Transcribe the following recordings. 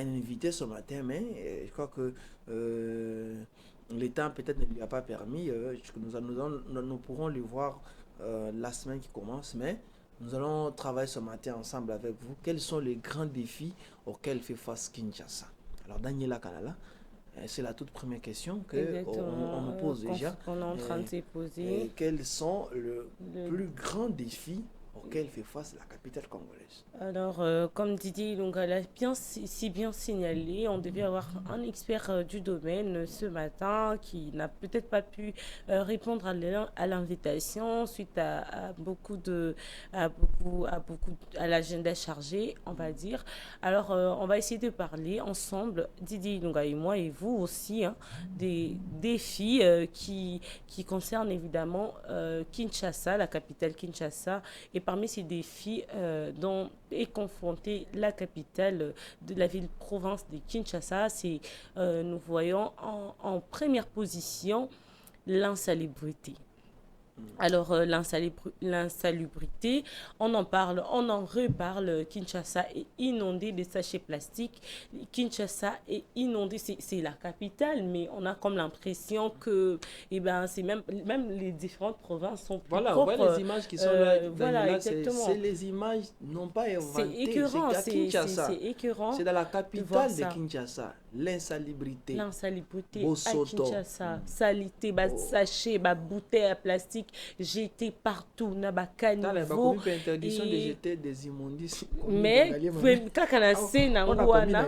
invité ce matin, mais je crois que le temps peut-être ne lui a pas permis. Nous pourrons le voir la semaine qui commence, mais nous allons travailler ce matin ensemble avec vous. Quels sont les grands défis auxquels fait face Kinshasa? Alors, Daniela Kalala, c'est la toute première question qu'on me pose déjà. Qu'on est en train de se poser. Quels sont le plus grand défi auquel fait face la capitale congolaise? Alors, comme Didier Ilunga l'a si bien signalé, on devait avoir un expert du domaine ce matin qui n'a peut-être pas pu répondre à l'invitation suite à l'agenda chargé, on va dire. Alors, on va essayer de parler ensemble, Didier Ilunga et moi et vous aussi, hein, des défis qui concernent évidemment Kinshasa, la capitale Kinshasa. Et parmi ces défis dont est confrontée la capitale de la ville-province de Kinshasa, nous voyons en première position l'insalubrité. Alors, l'insalubrité, on en parle, on en reparle. Kinshasa est inondé de sachets plastiques. Kinshasa est inondé, c'est la capitale, mais on a comme l'impression que c'est même les différentes provinces sont plus propres. On voit les images qui sont là. Voilà, exactement. C'est les images non pas inventées. C'est écœurant, c'est écœurant. C'est dans la capitale de Kinshasa. L'insalubrité. L'insalubrité à Kinshasa. Salité, sachets, bouteilles à plastique jeté partout na ba caniveau et interdiction de jeter des immondices mais kaka na se na ngwana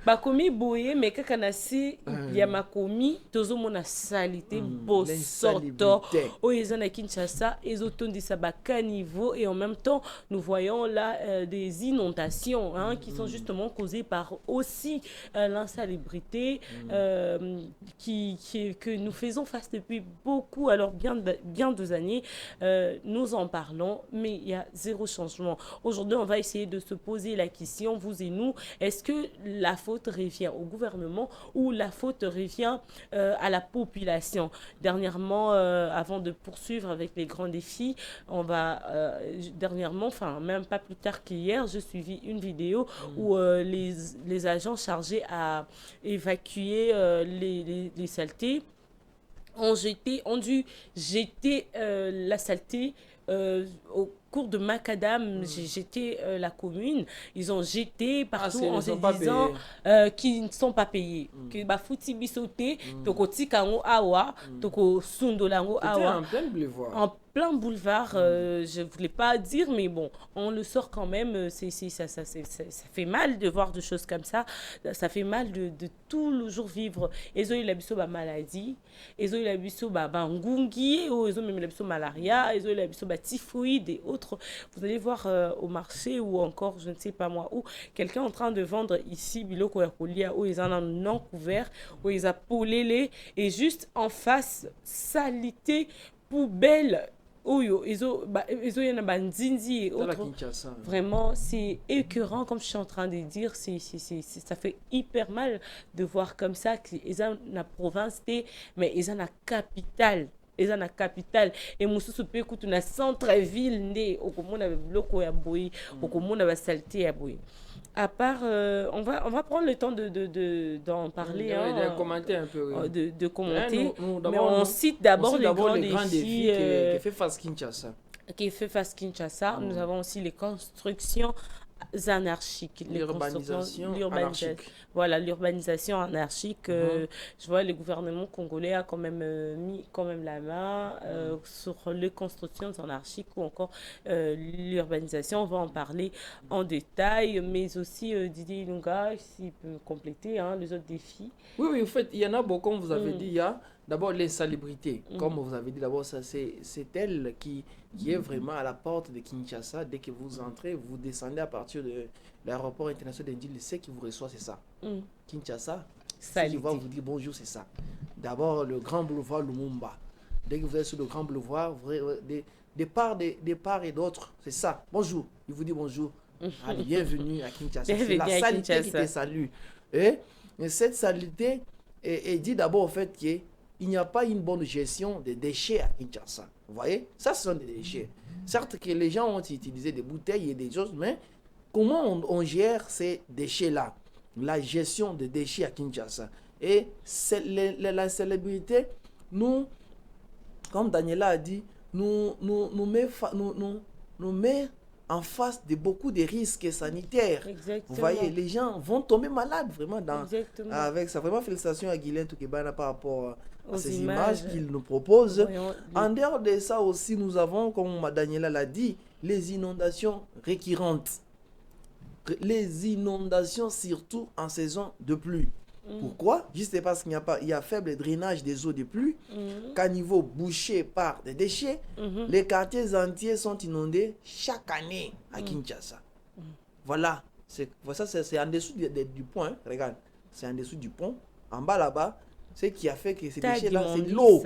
bakomi boye mais kaka na se ya makomi tozomona salité bosoto oyo eza na Kinshasa ezotondisa ba caniveau et en même temps nous voyons là des inondations qui sont justement causées par aussi l'insalubrité que nous faisons face depuis beaucoup, alors bien 2 années, nous en parlons, mais il y a zéro changement. Aujourd'hui, on va essayer de se poser la question, vous et nous, est-ce que la faute revient au gouvernement ou la faute revient à la population? Dernièrement, avant de poursuivre avec les grands défis, dernièrement, enfin même pas plus tard qu'hier, j'ai suivi une vidéo où les agents chargés à évacuer les saletés ont dû jeter la saleté au cours de Macadam. J'ai jeté la commune, ils ont jeté partout en se disant qu'ils ne sont pas payés, que bafuti bisoté toko tikango awa toko sundolango awa en plein boulevard. En plein boulevard, je voulais pas dire, mais bon, on le sort quand même. Ça fait mal de voir des choses comme ça. Ça fait mal de tout le jour vivre. Ezo il a biso ba maladie, ezo il a biso ba ngungi, ezo même il a biso malaria, ezo il a biso ba typhoïde et autres. Vous allez voir au marché ou encore, je ne sais pas moi où, quelqu'un en train de vendre ici biloko ya kolia où ils en ont non couvert, où ils a polélé et juste en face salité, poubelle. Oyo, yana banzinzi et autres. Vraiment, c'est écœurant, comme je suis en train de dire. Ça fait hyper mal de voir comme ça qu'ils ont la province, mais ils ont la capitale. La capitale et mususu pe kutu na centre-ville nde okomona biloko ya boyi okomona ba saleté ya boyi. À part on va prendre le temps d'en parler de commenter un peu de commenter mais on cite d'abord les grands défis qui fait face Kinshasa. Nous avons aussi les constructions anarchiques, l'urbanisation anarchique. Voilà, l'urbanisation anarchique. Je vois le gouvernement congolais a quand même mis la main sur les constructions anarchiques ou encore l'urbanisation. On va en parler en détail, mais aussi Didier Ilunga, s'il peut me compléter, les autres défis. Oui, en fait, il y en a beaucoup, comme vous avez dit. Il y a d'abord l'insalubrité. Comme vous avez dit, d'abord, ça, c'est elle qui est vraiment à la porte de Kinshasa. Dès que vous entrez, vous descendez à partir de l'aéroport international d'Indil, ce qui vous reçoit, c'est ça. Kinshasa, si je vois vous dire bonjour, c'est ça. D'abord, le grand boulevard Lumumba. Dès que vous êtes sur le grand boulevard, des parts et d'autres, c'est ça. Bonjour. Il vous dit bonjour. Allez, bienvenue à Kinshasa. C'est la saleté qui te salue. Et cette saleté est dit d'abord au fait qu'il n'y a pas une bonne gestion des déchets à Kinshasa. Vous voyez, ça, ce sont des déchets. Certes que les gens ont utilisé des bouteilles et des choses, mais comment on gère ces déchets-là, la gestion des déchets à Kinshasa. Et la célébrité, nous, comme Daniela a dit, nous met en face de beaucoup de risques sanitaires. Exactement. Vous voyez, les gens vont tomber malades vraiment Exactement. avec ça. Vraiment, félicitations à Guylaine Toukebana par rapport à Aux ces images images qu'il nous propose. Voyons En dehors de ça aussi, nous avons, comme Daniela l'a dit, les inondations récurrentes. Les inondations surtout en saison de pluie. Pourquoi? Juste parce qu'il y a faible drainage des eaux de pluie, qu'à niveau bouché par des déchets, les quartiers entiers sont inondés chaque année à Kinshasa. Voilà, c'est en dessous du pont, hein. Regarde, c'est en dessous du pont, en bas là-bas, ce qui a fait que ces déchets-là, c'est l'eau.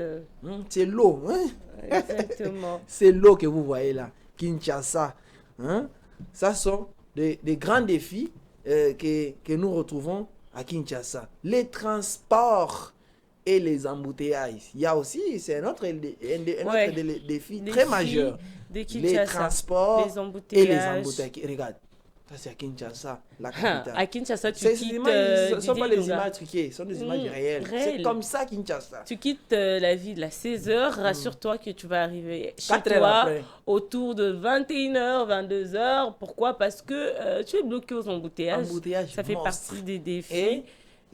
C'est l'eau, hein? Exactement. C'est l'eau que vous voyez là, Kinshasa. Hein? Ça sont des grands défis que nous retrouvons à Kinshasa. Les transports et les embouteillages. Il y a aussi, c'est un autre défi très majeur. Les transports les et les embouteillages. Regarde, ça c'est à Kinshasa, la capitale. À Kinshasa, tu Ces quittes images ne sont pas Didier des Lunga. images truquées, ce sont des images réelles. C'est comme ça Kinshasa. Tu quittes la ville à 16h, rassure-toi que tu vas arriver chez 4 heures toi après. autour de 21h, 22h. Pourquoi? Parce que tu es bloqué aux embouteillages. Ça fait monstre. partie des défis. Et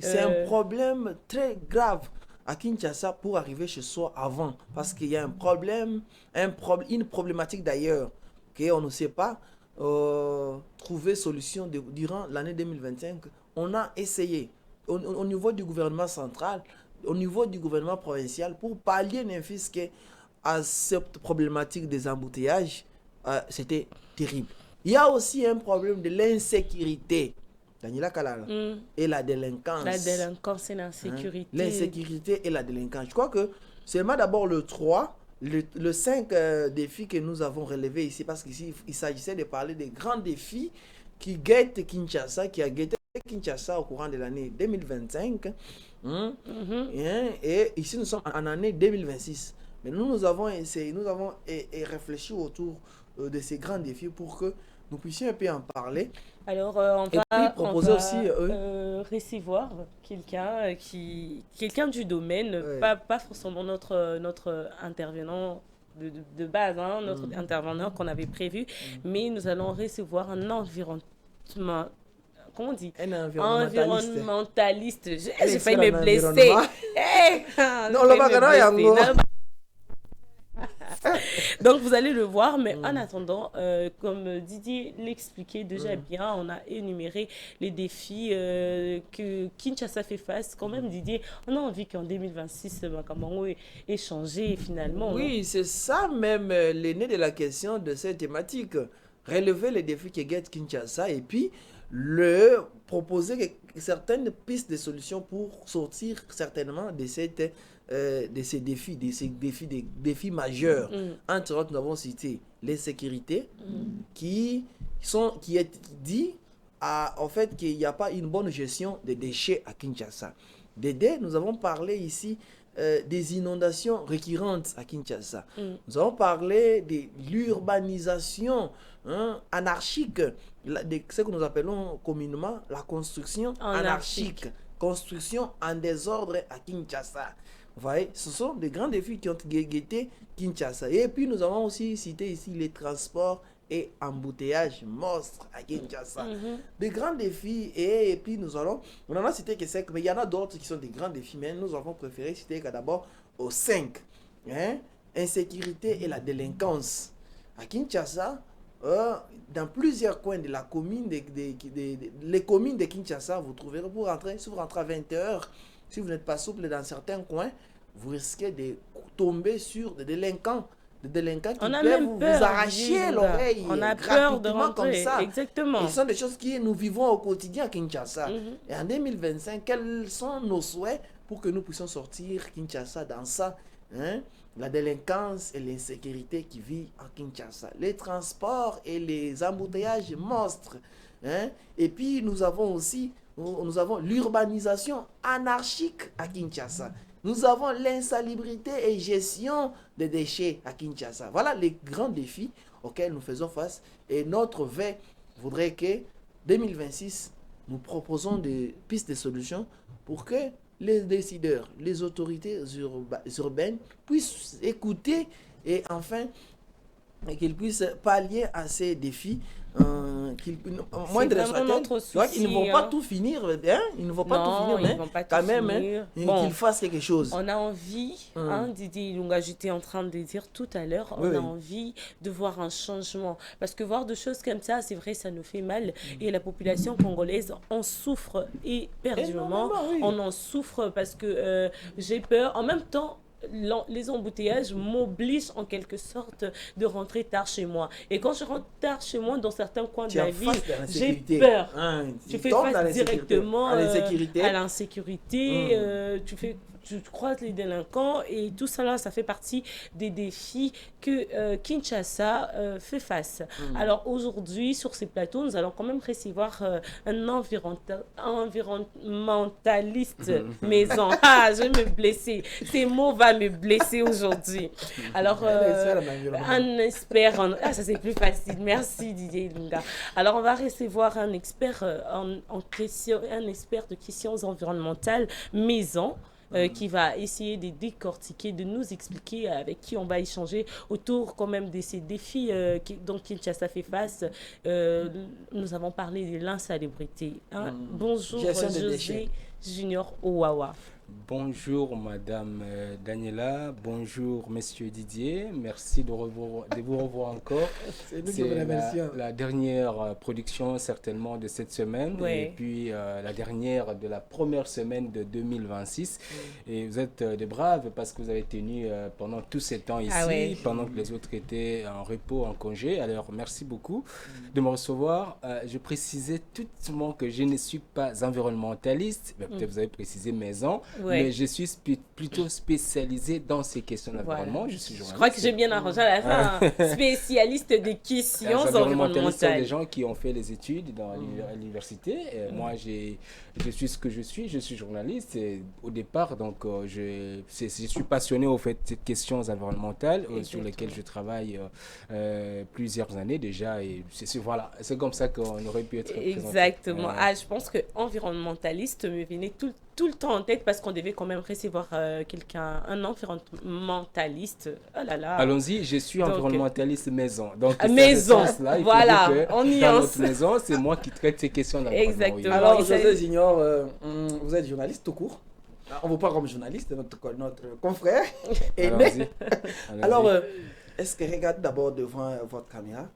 c'est un problème très grave à Kinshasa pour arriver chez soi avant. Parce qu'il y a un problème, une problématique d'ailleurs, qu'on ne sait pas trouver solution durant l'année 2025. On a essayé au niveau du gouvernement central, au niveau du gouvernement provincial, pour pallier n'importe à cette problématique des embouteillages. C'était terrible. Il y a aussi un problème de l'insécurité. Daniela Kalala. Et la délinquance. La délinquance et l'insécurité. L'insécurité et la délinquance. Je crois que c'est d'abord le 3, le 5 défis que nous avons relevés ici, parce qu'ici, il s'agissait de parler des grands défis qui guettent Kinshasa, qui a guetté Kinshasa au courant de l'année 2025. Et ici, nous sommes en année 2026. Mais nous avons essayé, nous avons réfléchi autour de ces grands défis pour que nous puissions un peu en parler. Alors, on va aussi recevoir quelqu'un du domaine, pas forcément notre intervenant de base, hein, notre intervenant qu'on avait prévu, mais nous allons recevoir un environnement. Comment on dit? Un environnementaliste. J'ai failli me blesser. Non, le Donc vous allez le voir, mais en attendant, comme Didier l'expliquait déjà bien, on a énuméré les défis que Kinshasa fait face. Quand même, Didier, on a envie qu'en 2026, Makamango ait changé finalement. Oui, c'est ça même l'aîné de la question de cette thématique. Relever les défis que guette Kinshasa et puis proposer certaines pistes de solutions pour sortir certainement de ces défis, des défis majeurs. Entre autres, nous avons cité l'insécurité qui est dit en fait qu'il n'y a pas une bonne gestion des déchets à Kinshasa. Nous avons parlé ici des inondations récurrentes à Kinshasa. Nous avons parlé de l'urbanisation anarchique, ce que nous appelons communément la construction anarchique. Construction en désordre à Kinshasa. Vous voyez, ce sont des grands défis qui ont guetté Kinshasa. Et puis nous avons aussi cité ici les transports et embouteillages monstres à Kinshasa. Des grands défis, et puis on en a cité que 5, mais il y en a d'autres qui sont des grands défis, mais nous avons préféré citer d'abord aux 5. Insécurité et la délinquance. À Kinshasa, dans plusieurs coins de la commune, les communes de Kinshasa, vous trouverez, si vous rentrez à 20h, si vous n'êtes pas souple dans certains coins, vous risquez de tomber sur des délinquants qui peuvent vous arracher l'oreille. On a peur de rentrer, comme ça. Exactement. Et ce sont des choses que nous vivons au quotidien à Kinshasa. Et en 2025, quels sont nos souhaits pour que nous puissions sortir Kinshasa dans ça, la délinquance et l'insécurité qui vit à Kinshasa, les transports et les embouteillages monstres. Et puis nous avons l'urbanisation anarchique à Kinshasa. Nous avons l'insalubrité et gestion des déchets à Kinshasa. Voilà les grands défis auxquels nous faisons face. Et notre veille voudrait que 2026, nous proposons des pistes de solutions pour que les décideurs, les autorités urbaines puissent écouter et enfin qu'ils puissent pallier à ces défis. Moindre soit-il, ils ne vont pas tout finir, hein? Ils ne vont pas tout finir, mais quand même, hein, qu'ils fassent quelque chose. On a envie, Didier Ilunga, j'étais en train de dire tout à l'heure, on a envie de voir un changement. Parce que voir des choses comme ça, c'est vrai, ça nous fait mal. Et la population congolaise en souffre éperdument. On en souffre parce que j'ai peur. En même temps, les embouteillages m'obligent en quelque sorte de rentrer tard chez moi. Et quand je rentre tard chez moi, dans certains coins de la ville, j'ai peur. Tu fais face directement à l'insécurité. Tu croises les délinquants et tout ça là, ça fait partie des défis que Kinshasa fait face. Alors aujourd'hui, sur ces plateaux, nous allons quand même recevoir un environnementaliste maison. Ah, je vais me blesser. Ces mots vont me blesser aujourd'hui. Alors, un expert ah, ça c'est plus facile. Merci Didier Ilunga. Alors, on va recevoir un expert un expert de questions environnementales maison. Qui va essayer de décortiquer, de nous expliquer avec qui on va échanger autour quand même de ces défis dont Kinshasa fait face. Nous avons parlé de l'insalubrité. Hein? Bonjour José Junior Owawa. Bonjour Madame Daniela, bonjour Monsieur Didier, merci de vous revoir encore. C'est la dernière production certainement de cette semaine et puis la dernière de la première semaine de 2026. Et vous êtes des braves parce que vous avez tenu pendant tout ce temps ici, pendant que les autres étaient en repos, en congé. Alors merci beaucoup de me recevoir. Je précisais tout simplement que je ne suis pas environnementaliste, peut-être vous avez précisé maison. Mais je suis plutôt spécialisé dans ces questions d'environnement. Je suis journaliste. Je crois que j'ai bien arrangé à la fin. Spécialiste des questions environnementales. Ce sont des gens qui ont fait les études à l'université. Moi, je suis ce que je suis. Je suis journaliste au départ. Donc, je suis passionné au fait de questions environnementales sur lesquelles je travaille plusieurs années déjà. Et voilà, c'est comme ça qu'on aurait pu être présenté. Exactement. Je pense que environnementaliste me venait tout le temps en tête parce qu'on devait quand même recevoir un environnementaliste. Oh là là. Allons-y, je suis environnementaliste maison. Donc, maison, là, voilà, on y dans notre maison, c'est moi qui traite ces questions d'environnement. Exactement. Alors, José Junior, vous êtes journaliste tout court. On vous parle comme journaliste, notre confrère. Alors, est-ce que regarde d'abord devant votre caméra,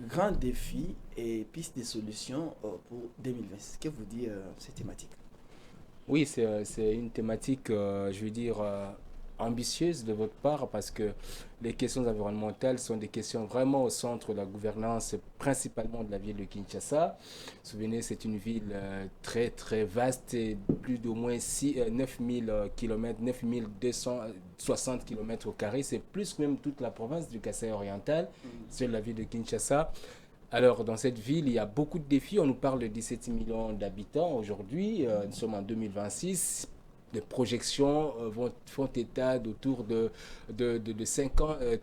grand défi et piste de solutions pour 2020. Qu'est-ce que vous dit cette thématique? Oui, c'est une thématique, je veux dire, ambitieuse de votre part parce que les questions environnementales sont des questions vraiment au centre de la gouvernance, principalement de la ville de Kinshasa. Souvenez, c'est une ville très très vaste, et plus d'au moins 9000 km, 9260 km au carré. C'est plus que même toute la province du Kasaï oriental, sur la ville de Kinshasa. Alors, dans cette ville, il y a beaucoup de défis. On nous parle de 17 millions d'habitants aujourd'hui. Nous sommes en 2026. Les projections font état d'autour de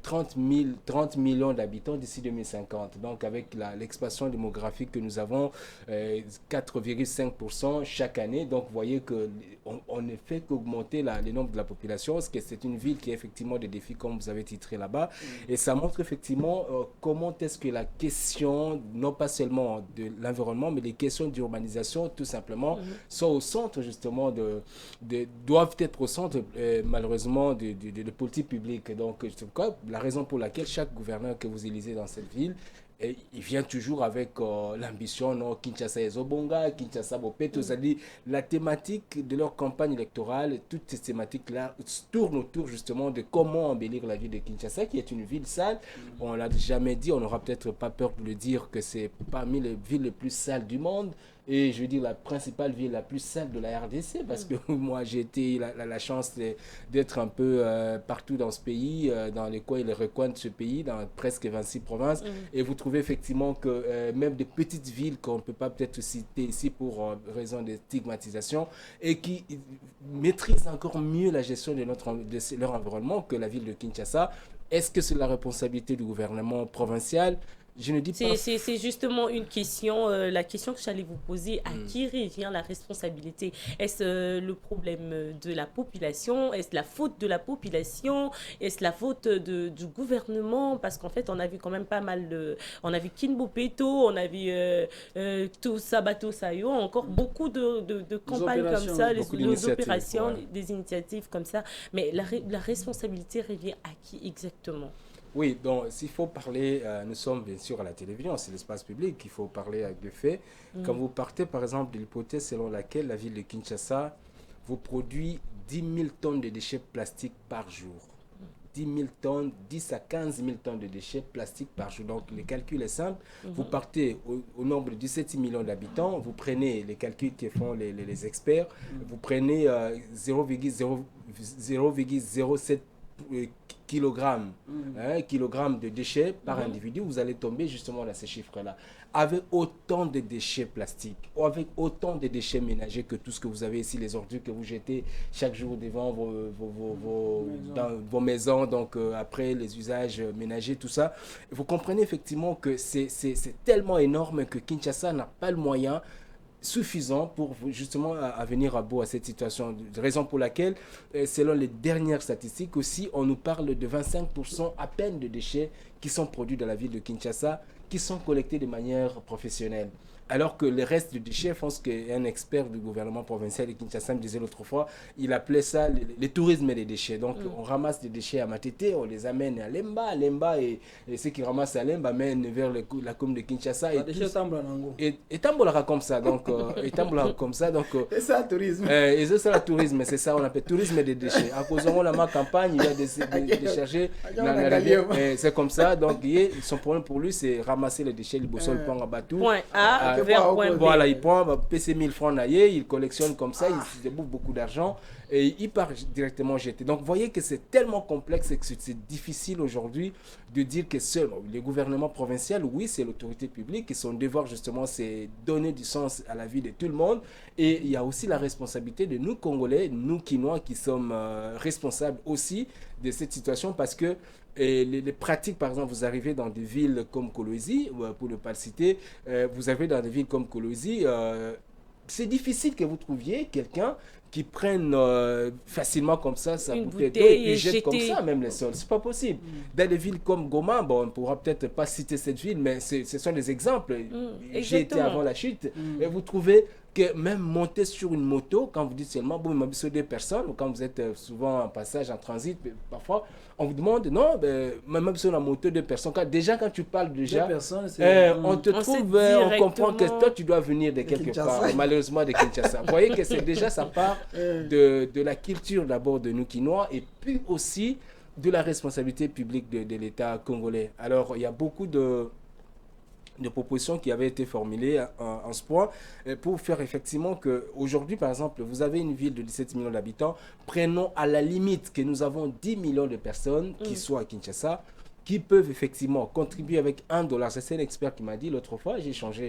30 millions d'habitants d'ici 2050. Donc, avec l'expansion démographique que nous avons, 4,5% chaque année. Donc, vous voyez qu'on ne fait qu'augmenter le nombre de la population, parce que c'est une ville qui a effectivement des défis, comme vous avez titré là-bas. Et ça montre effectivement comment est-ce que la question, non pas seulement de l'environnement, mais les questions d'urbanisation, tout simplement, sont au centre justement doivent être au centre malheureusement de politique publique. Donc, la raison pour laquelle chaque gouverneur que vous élisez dans cette ville, il vient toujours avec l'ambition, non, Kinshasa Ezobonga, Kinshasa Bopeto, c'est-à-dire la thématique de leur campagne électorale, toutes ces thématiques-là tournent autour justement de comment embellir la ville de Kinshasa, qui est une ville sale. On ne l'a jamais dit, on n'aura peut-être pas peur de le dire, que c'est parmi les villes les plus sales du monde. Et je veux dire la principale ville la plus sale de la RDC, parce que moi j'ai été la chance d'être un peu partout dans ce pays, dans les coins et les recoins de ce pays, dans presque 26 provinces. Et vous trouvez effectivement que même des petites villes qu'on ne peut pas peut-être citer ici pour raison de stigmatisation, et qui maîtrisent encore mieux la gestion de leur environnement que la ville de Kinshasa. Est-ce que c'est la responsabilité du gouvernement provincial ? Je ne dis pas... C'est justement une question, la question que j'allais vous poser, à qui revient la responsabilité? Est-ce le problème de la population? Est-ce la faute de la population? Est-ce la faute du gouvernement? Parce qu'en fait, on a vu quand même pas mal de... On a vu Kinbo Peto, on a vu tout Sabato Sayo, encore beaucoup de campagnes comme ça, les opérations, des initiatives comme ça. Mais la responsabilité revient à qui exactement? Oui, donc s'il faut parler, nous sommes bien sûr à la télévision, c'est l'espace public, il faut parler avec des faits. Quand vous partez par exemple de l'hypothèse selon laquelle la ville de Kinshasa vous produit 10 000 tonnes de déchets plastiques par jour. 10 000 tonnes, 10 à 15 000 tonnes de déchets plastiques par jour. Donc le calcul est simple. Vous partez au nombre de 17 millions d'habitants, vous prenez les calculs que font les experts, vous prenez 0,07 kilogrammes de déchets par individu, vous allez tomber justement dans ces chiffres-là. Avec autant de déchets plastiques, ou avec autant de déchets ménagers que tout ce que vous avez ici, les ordures que vous jetez chaque jour devant vos maisons, donc après les usages ménagers, tout ça, vous comprenez effectivement que c'est tellement énorme que Kinshasa n'a pas le moyen suffisant pour justement à venir à bout à cette situation. Raison pour laquelle, selon les dernières statistiques aussi, on nous parle de 25% à peine de déchets qui sont produits dans la ville de Kinshasa, qui sont collectés de manière professionnelle. Alors que le reste du déchet, je pense qu'un expert du gouvernement provincial de Kinshasa me disait l'autre fois, il appelait ça le tourisme des déchets. Donc on ramasse des déchets à Matete, on les amène à Lemba, et ceux qui ramassent à Lemba amènent vers la commune de Kinshasa. Et Tambolara comme ça. Donc, et ça, tourisme. Et ça, le tourisme, c'est ça, on appelle tourisme des déchets. À cause de la campagne, il va décharger. C'est comme ça. Donc, son problème pour lui, c'est ramasser les déchets, le bossol, le pont à Batou. Voilà, il prend PC 1000 francs naïe, il collectionne comme ça, il débouffe beaucoup d'argent et il part directement jeter. Donc, vous voyez que c'est tellement complexe et que c'est difficile aujourd'hui de dire que seul les gouvernements provinciaux, oui, c'est l'autorité publique et son devoir justement, c'est donner du sens à la vie de tout le monde. Et il y a aussi la responsabilité de nous, Congolais, nous, Kinois, qui sommes responsables aussi de cette situation parce que les pratiques, par exemple, vous arrivez dans des villes comme Kolwezi, pour ne pas le citer, vous arrivez dans des villes comme Kolwezi, c'est difficile que vous trouviez quelqu'un qui prenne facilement comme ça sa bouteille d'eau et jette comme ça même les sols. C'est pas possible. Dans des villes comme Goma, bon, on ne pourra peut-être pas citer cette ville, mais ce sont des exemples. J'ai été avant la chute. Et vous trouvez que même monter sur une moto, quand vous dites seulement, bon, il m'a besoin de personnes, ou quand vous êtes souvent en passage, en transit, parfois, on vous demande, non, même besoin de la moto de personnes. Déjà, quand tu parles déjà, on te trouve, on comprend que toi, tu dois venir de quelque part, malheureusement de Kinshasa. Vous voyez que c'est déjà, ça part de la culture d'abord de nous Kinois, et puis aussi de la responsabilité publique de l'État congolais. Alors, il y a beaucoup de propositions qui avaient été formulées en ce point pour faire effectivement qu'aujourd'hui, par exemple, vous avez une ville de 17 millions d'habitants, prenons à la limite que nous avons 10 millions de personnes qui sont à Kinshasa, qui peuvent effectivement contribuer avec $1. C'est un expert qui m'a dit l'autre fois, j'échange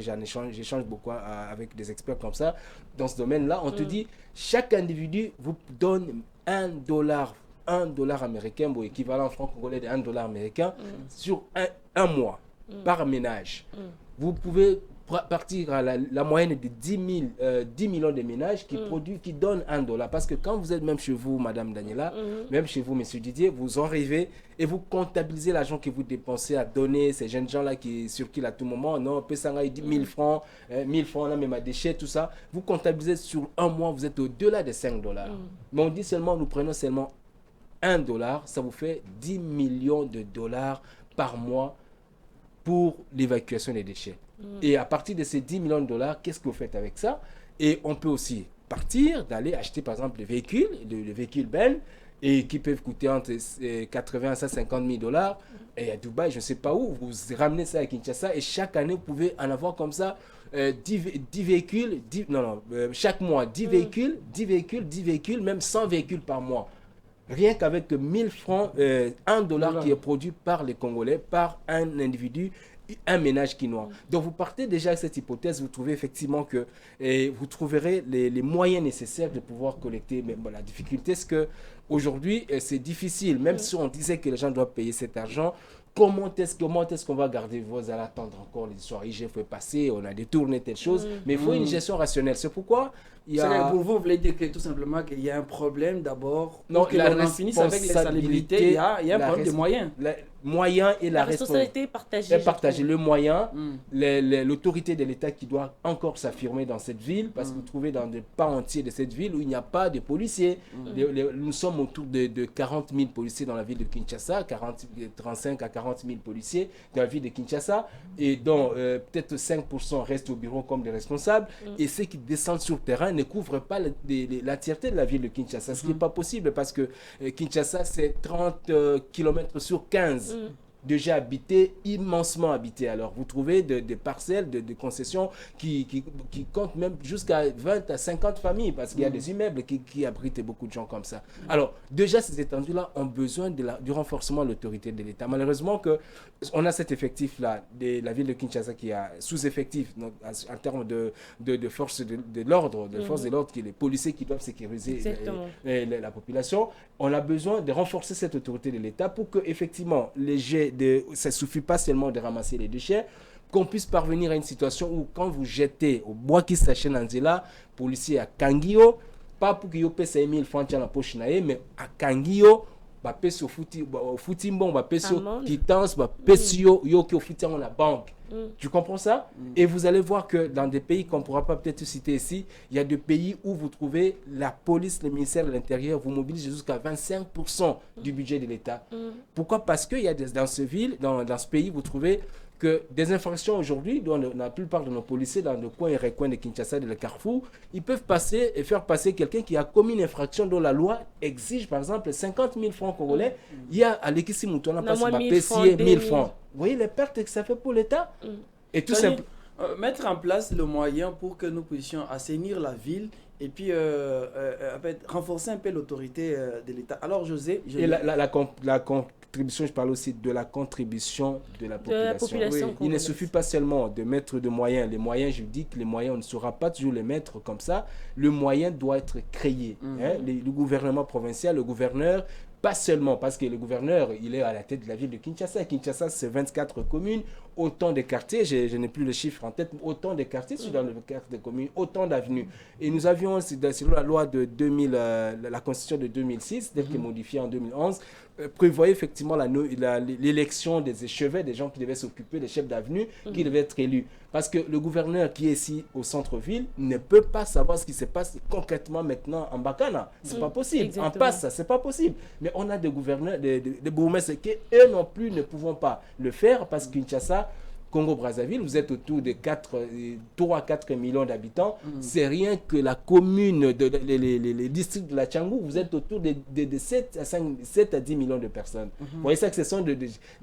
beaucoup avec des experts comme ça, dans ce domaine-là, on te dit, chaque individu vous donne $1 américain, ou équivalent en francs congolais de $1 américain, sur un mois. Par ménage. Vous pouvez partir à la moyenne de 10 millions de ménages qui donnent $1. Parce que quand vous êtes même chez vous, Madame Daniela, même chez vous, Monsieur Didier, vous arrivez et vous comptabilisez l'argent que vous dépensez à donner ces jeunes gens-là qui circulent à tout moment. Non, Pessanga, il dit 1000 francs, 1000 francs, là, même à déchets, tout ça. Vous comptabilisez sur un mois, vous êtes au-delà de $5. Mais on dit seulement, nous prenons seulement $1, ça vous fait 10 millions de dollars par mois pour l'évacuation des déchets. Et à partir de ces 10 millions de dollars, qu'est-ce que vous faites avec ça? Et on peut aussi partir, d'aller acheter par exemple des véhicules Ben, et qui peuvent coûter entre 80 à 50 000 dollars. Et à Dubaï, je ne sais pas où, vous ramenez ça à Kinshasa et chaque année, vous pouvez en avoir comme ça 10 véhicules, chaque mois, 10 véhicules, même 100 véhicules par mois. Rien qu'avec 1000 francs, $1 qui est produit par les Congolais, par un individu, un ménage quinois. Donc vous partez déjà avec cette hypothèse, vous trouvez effectivement que vous trouverez les moyens nécessaires de pouvoir collecter. Mais bon, la difficulté, c'est qu'aujourd'hui, c'est difficile. Même si on disait que les gens doivent payer cet argent, comment est-ce qu'on va garder vous allez attendre encore les histoires IGF est passé, on a détourné telle chose, mais il faut une gestion rationnelle. C'est pourquoi il y a... Pour vous voulez dire que tout simplement qu'il y a un problème d'abord, non, que l'on en finisse avec l'insalubrité, il y a un problème de moyens. Moyens et la responsabilité partagée. Le moyen, l'autorité de l'État qui doit encore s'affirmer dans cette ville, parce que vous trouvez dans des pans entiers de cette ville où il n'y a pas de policiers. Nous sommes autour de 40 000 policiers dans la ville de Kinshasa, 35 à 40 000 policiers dans la ville de Kinshasa, et dont peut-être 5% restent au bureau comme des responsables, et ceux qui descendent sur le terrain ne couvrent pas l'entièreté de la ville de Kinshasa, ce qui n'est pas possible, parce que Kinshasa, c'est 30 km sur 15. Déjà habité, immensement habité. Alors, vous trouvez des parcelles, de concessions qui comptent même jusqu'à 20 à 50 familles, parce qu'il y a des immeubles qui abritent beaucoup de gens comme ça. Alors, déjà, ces étendues-là ont besoin du renforcement de l'autorité de l'État. Malheureusement, on a cet effectif-là, de la ville de Kinshasa qui a sous-effectif en termes de forces de l'ordre, forces de l'ordre, les policiers qui doivent sécuriser la population. On a besoin de renforcer cette autorité de l'État pour que, effectivement, ça ne suffit pas seulement de ramasser les déchets, qu'on puisse parvenir à une situation où quand vous jetez au bois qui s'achète en Zela, policier à Kangio, pas pour qu'il y ait 5 000 francs dans la poche, mais à Kangio, bah peso footing bon, bah peso quittance, bah peso yo qui au footing la banque. Tu comprends ça? Et vous allez voir que dans des pays qu'on ne pourra pas peut-être citer ici, il y a des pays où vous trouvez la police, le ministère de l'Intérieur vous mobilise jusqu'à 25% du budget de l'État. Pourquoi? Parce qu'il y a dans ce pays, vous trouvez que des infractions aujourd'hui, dans la plupart de nos policiers, dans le coin et recoin de Kinshasa, de le Carrefour, ils peuvent passer et faire passer quelqu'un qui a commis une infraction dont la loi exige, par exemple, 50 000 francs congolais. Il y a à l'équipe on a passé 1 000 francs. Vous voyez les pertes que ça fait pour l'État? Et tout simplement mettre en place le moyen pour que nous puissions assainir la ville et puis renforcer un peu l'autorité de l'État. Alors José... Et la contribution, je parle aussi de la contribution de la population. Il ne suffit pas seulement de mettre des moyens. Les moyens, je dis que les moyens, on ne saura pas toujours les mettre comme ça. Le moyen doit être créé. Le gouvernement provincial, le gouverneur, pas seulement parce que le gouverneur, il est à la tête de la ville de Kinshasa. Kinshasa, c'est 24 communes, autant de quartiers, je n'ai plus le chiffre en tête, autant de quartiers dans le quartier de communes, autant d'avenues. Et nous avions, selon la loi de 2000, la constitution de 2006, telle que modifiée en 2011, prévoyait effectivement l'élection des échevins, des gens qui devaient s'occuper, des chefs d'avenue, qui devaient être élus. Parce que le gouverneur qui est ici au centre-ville ne peut pas savoir ce qui se passe concrètement maintenant en Bakana. C'est pas possible. Exactement. En Passe, c'est pas possible. Mais on a des gouverneurs, des bourgmestres qui, eux non plus, ne pouvons pas le faire parce que Kinshasa, Congo-Brazzaville, vous êtes autour de 3 à 4 millions d'habitants. C'est rien que la commune, les districts de la Tchangou, vous êtes autour de 7 à 10 millions de personnes. Vous voyez ça que ce sont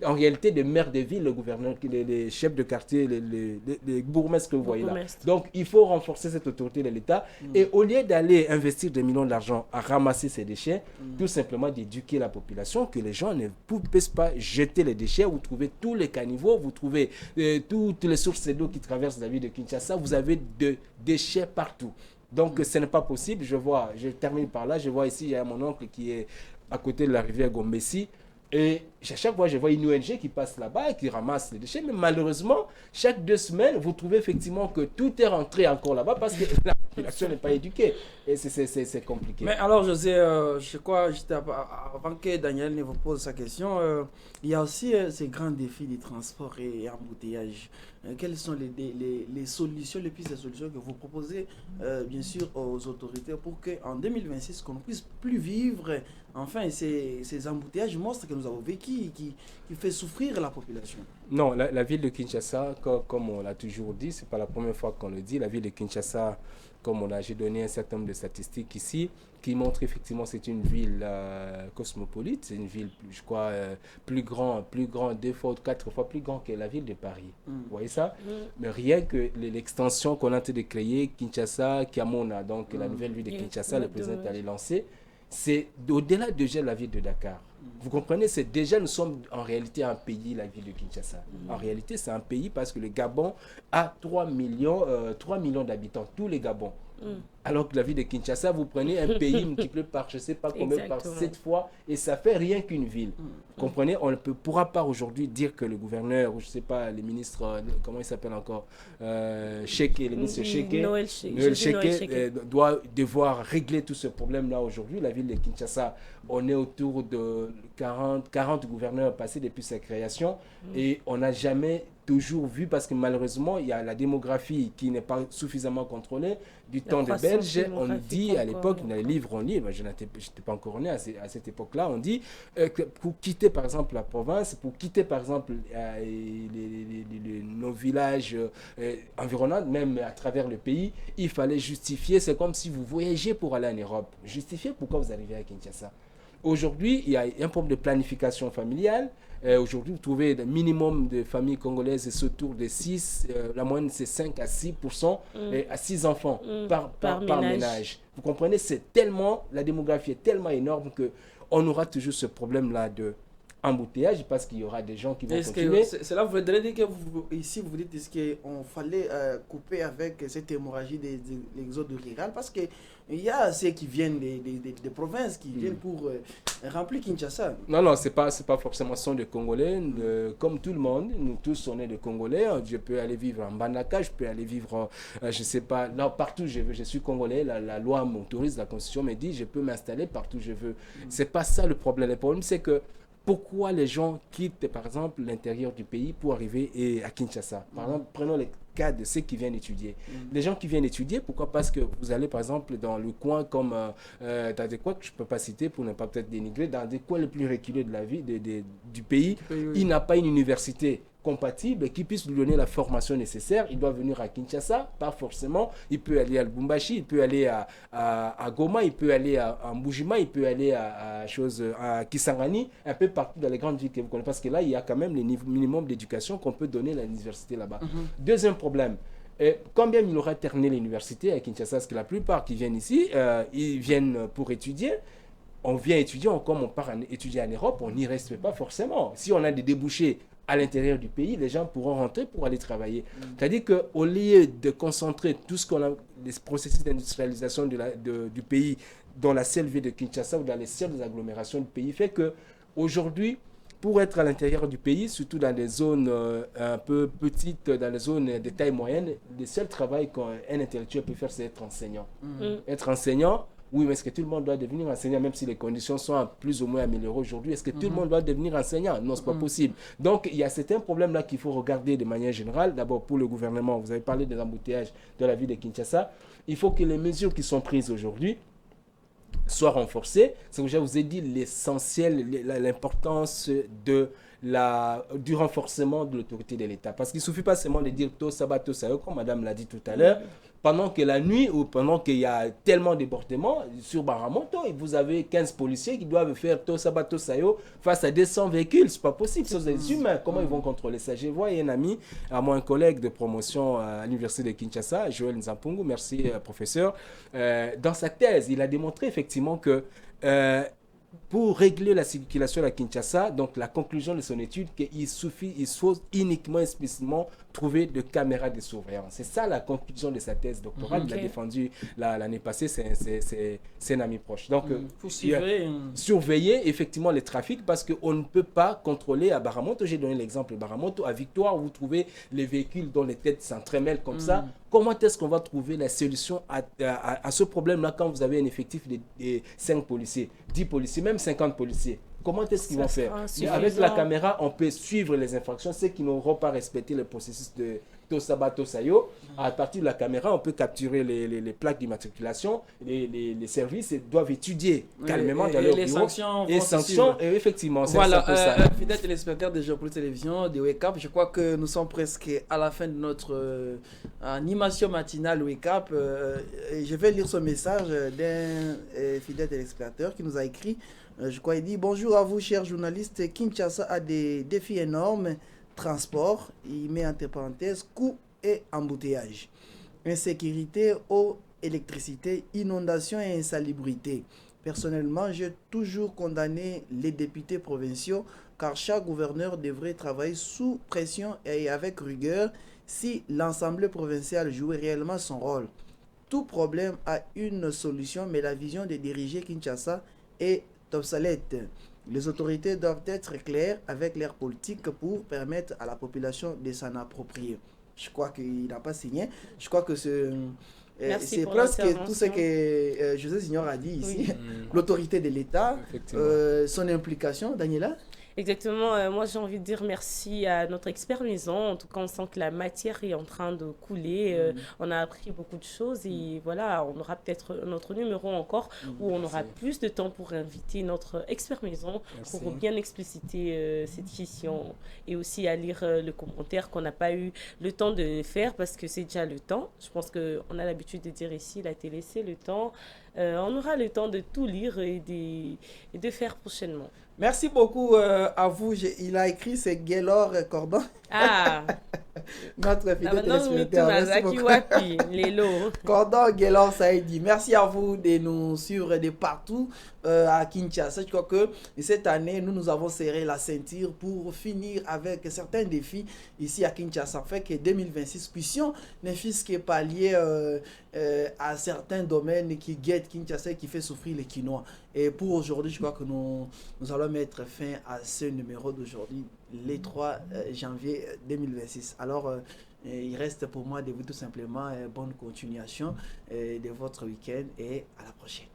en réalité des maires de ville, le gouverneur, les chefs de quartier, les bourgmestres que vous voyez là. Donc il faut renforcer cette autorité de l'État et au lieu d'aller investir des millions d'argent à ramasser ces déchets, tout simplement d'éduquer la population que les gens ne puissent pas jeter les déchets. Vous trouvez tous les caniveaux, vous trouvez toutes les sources d'eau qui traversent la ville de Kinshasa, vous avez de déchets partout. Donc, ce n'est pas possible. Je termine par là. Je vois ici, il y a mon oncle qui est à côté de la rivière Gombesi. Et chaque fois, je vois une ONG qui passe là-bas et qui ramasse les déchets. Mais malheureusement, chaque 2 semaines, vous trouvez effectivement que tout est rentré encore là-bas parce que la population n'est pas éduquée. Et c'est compliqué. Mais alors, José, je crois, avant que Daniel ne vous pose sa question, il y a aussi ces grands défis de transport et embouteillage. Quelles sont les solutions, les pistes de solutions que vous proposez, bien sûr, aux autorités pour qu'en 2026, qu'on ne puisse plus vivre enfin ces embouteillages monstres que nous avons vécu qui fait souffrir la population? Non, la ville de Kinshasa, comme on l'a toujours dit, c'est pas la première fois qu'on le dit, la ville de Kinshasa, comme j'ai donné un certain nombre de statistiques ici, qui montrent effectivement que c'est une ville cosmopolite, c'est une ville, je crois, plus grand, 2 fois ou 4 fois plus grand que la ville de Paris. Vous voyez ça? Mais rien que l'extension qu'on a en train de créer, Kinshasa, Kiamona, donc la nouvelle ville de Kinshasa, le président allait lancer, c'est au-delà déjà de la ville de Dakar. Vous comprenez, c'est déjà, nous sommes en réalité un pays, la ville de Kinshasa. En réalité, c'est un pays parce que le Gabon a 3 millions d'habitants, tous les Gabons. Alors que la ville de Kinshasa, vous prenez un pays multiplié par, je ne sais pas combien, par 7 fois, et ça fait rien qu'une ville. Vous comprenez, on ne pourra pas aujourd'hui dire que le gouverneur, ou je ne sais pas, les ministres, comment il s'appelle encore, Cheke, le ministre Cheke, Noël Cheke, doit devoir régler tout ce problème-là aujourd'hui. La ville de Kinshasa, on est autour de 40 gouverneurs passés depuis sa création, et on n'a jamais toujours vu, parce que malheureusement, il y a la démographie qui n'est pas suffisamment contrôlée. Du temps des Belges, on dit à l'époque, dans les livres on lit, je n'étais pas encore né à cette époque-là, on dit que pour quitter par exemple la province, pour quitter par exemple nos villages environnants, même à travers le pays, il fallait justifier, c'est comme si vous voyagez pour aller en Europe. Justifier pourquoi vous arrivez à Kinshasa. Aujourd'hui, il y a un problème de planification familiale. Aujourd'hui, vous trouvez le minimum de familles congolaises, c'est autour de 6, la moyenne c'est 5 à 6%, à 6 enfants par ménage. Vous comprenez, c'est tellement, la démographie est tellement énorme qu'on aura toujours ce problème-là de embouteillage parce qu'il y aura des gens qui vont continuer. Cela voudrait dire que ici, vous dites qu'il fallait couper avec cette hémorragie des exodes rural parce qu'il y a ceux qui viennent des provinces, qui viennent pour remplir Kinshasa. Non, c'est pas forcément sont des Congolais. Comme tout le monde, nous tous on est des Congolais. Je peux aller vivre en Bandaka, je peux aller vivre, je sais pas, là partout je veux. Je suis Congolais, la loi m'autorise, la Constitution me dit je peux m'installer partout où je veux. C'est pas ça le problème. Le problème c'est que pourquoi les gens quittent, par exemple, l'intérieur du pays pour arriver à Kinshasa. Par exemple, prenons le cas de ceux qui viennent étudier. Les gens qui viennent étudier, pourquoi? Parce que vous allez, par exemple, dans le coin comme, dans des coins que je ne peux pas citer pour ne pas peut-être dénigrer, dans des coins les plus reculés de la vie, du pays, il n'a pas une université compatible qui puisse lui donner la formation nécessaire. Il doit venir à Kinshasa, pas forcément. Il peut aller à Lubumbashi, il peut aller à Goma, il peut aller à Mbujima, il peut aller à Kisangani, un peu partout dans les grandes villes que vous connaissez. Parce que là, il y a quand même les minimum d'éducation qu'on peut donner à l'université là-bas. Deuxième problème. Combien il aura terminé l'université à Kinshasa? Parce que la plupart qui viennent ici, ils viennent pour étudier. On vient étudier, comme on part étudier en Europe, on n'y reste pas forcément. Si on a des débouchés à l'intérieur du pays, les gens pourront rentrer pour aller travailler. C'est-à-dire qu'au lieu de concentrer tout ce qu'on a, les processus d'industrialisation du pays dans la seule ville de Kinshasa ou dans les seules agglomérations du pays, fait qu'aujourd'hui, pour être à l'intérieur du pays, surtout dans des zones un peu petites, dans les zones de taille moyenne, le seul travail qu'un intellectuel peut faire, c'est être enseignant. Être enseignant, oui, mais est-ce que tout le monde doit devenir enseignant, même si les conditions sont plus ou moins améliorées aujourd'hui? Est-ce que tout le monde doit devenir enseignant? Non, ce n'est pas possible. Donc, il y a certains problèmes-là qu'il faut regarder de manière générale. D'abord, pour le gouvernement, vous avez parlé des embouteillages de la ville de Kinshasa. Il faut que les mesures qui sont prises aujourd'hui soient renforcées. C'est que je vous ai dit l'essentiel, l'importance du renforcement de l'autorité de l'État. Parce qu'il ne suffit pas seulement de dire tout sabat, tout ça, comme madame l'a dit tout à l'heure. Pendant que la nuit ou pendant qu'il y a tellement de débordements sur Baramonto, vous avez 15 policiers qui doivent faire tout sabat, tout ça face à 200 véhicules. Ce n'est pas possible. Ce sont des humains. Comment ils vont contrôler ça? Je vois un ami, à moi, un collègue de promotion à l'université de Kinshasa, Joël Nzampungu, merci professeur. Dans sa thèse, il a démontré effectivement que pour régler la circulation à Kinshasa, donc la conclusion de son étude, qu'il faut uniquement, explicitement trouver de caméras de surveillance. C'est ça la conclusion de sa thèse doctorale. Il a défendu l'année passée, c'est un ami proche. Donc, faut surveiller effectivement les trafics parce qu'on ne peut pas contrôler à Baramonto. J'ai donné l'exemple de Baramonto. À Victoire, vous trouvez les véhicules dont les têtes s'entremêlent comme ça. Comment est-ce qu'on va trouver la solution à ce problème-là quand vous avez un effectif de 5 policiers, 10 policiers, même 50 policiers? Comment est-ce qu'ils vont faire? Avec la caméra, on peut suivre les infractions. Ceux qui n'auront pas respecté le processus de Tosaba Tosayo, à partir de la caméra, on peut capturer les plaques d'immatriculation. Les services doivent étudier calmement dans leur bureau. Les sanctions, et effectivement, c'est voilà, ça. Fidèle téléspectateur de Géopolitique Télévision, de Wake Up, je crois que nous sommes presque à la fin de notre animation matinale Wake Up. Je vais lire ce message d'un fidèle téléspectateur qui nous a écrit. Je crois qu'il dit: bonjour à vous, chers journalistes. Kinshasa a des défis énormes. Transport, il met entre parenthèses coûts et embouteillage. Insécurité, eau, électricité, inondation et insalubrité. Personnellement, j'ai toujours condamné les députés provinciaux car chaque gouverneur devrait travailler sous pression et avec rigueur si l'Assemblée provinciale jouait réellement son rôle. Tout problème a une solution, mais la vision de diriger Kinshasa est obsolète. Les autorités doivent être claires avec leur politique pour permettre à la population de s'en approprier. Je crois qu'il n'a pas signé. Je crois que c'est presque tout ce que José Signor a dit ici. Oui. L'autorité de l'État, son implication. Daniela? Exactement. Moi, j'ai envie de dire merci à notre expert maison. En tout cas, on sent que la matière est en train de couler. On a appris beaucoup de choses et voilà, on aura peut-être notre numéro encore où on aura plus de temps pour inviter notre expert maison pour bien expliciter cette question et aussi à lire le commentaire qu'on n'a pas eu le temps de faire parce que c'est déjà le temps. Je pense qu'on a l'habitude de dire ici, la télé, c'est le temps. On aura le temps de tout lire et de faire prochainement. Merci beaucoup à vous. Il a écrit, c'est Gaylor Cordon. Ah! Notre fidèle téléspectateur. Merci beaucoup. Cordon Gaylor Saïdi. Merci à vous de nous suivre de partout à Kinshasa. Je crois que cette année, nous avons serré la ceinture pour finir avec certains défis ici à Kinshasa. Fait que 2026 puissions ne fût-ce que pallier à certains domaines qui guettent Kinshasa et qui fait souffrir les Kinois. Et pour aujourd'hui, je crois que nous allons mettre fin à ce numéro d'aujourd'hui, le 3 janvier 2026. Alors, il reste pour moi de vous tout simplement bonne continuation de votre week-end et à la prochaine.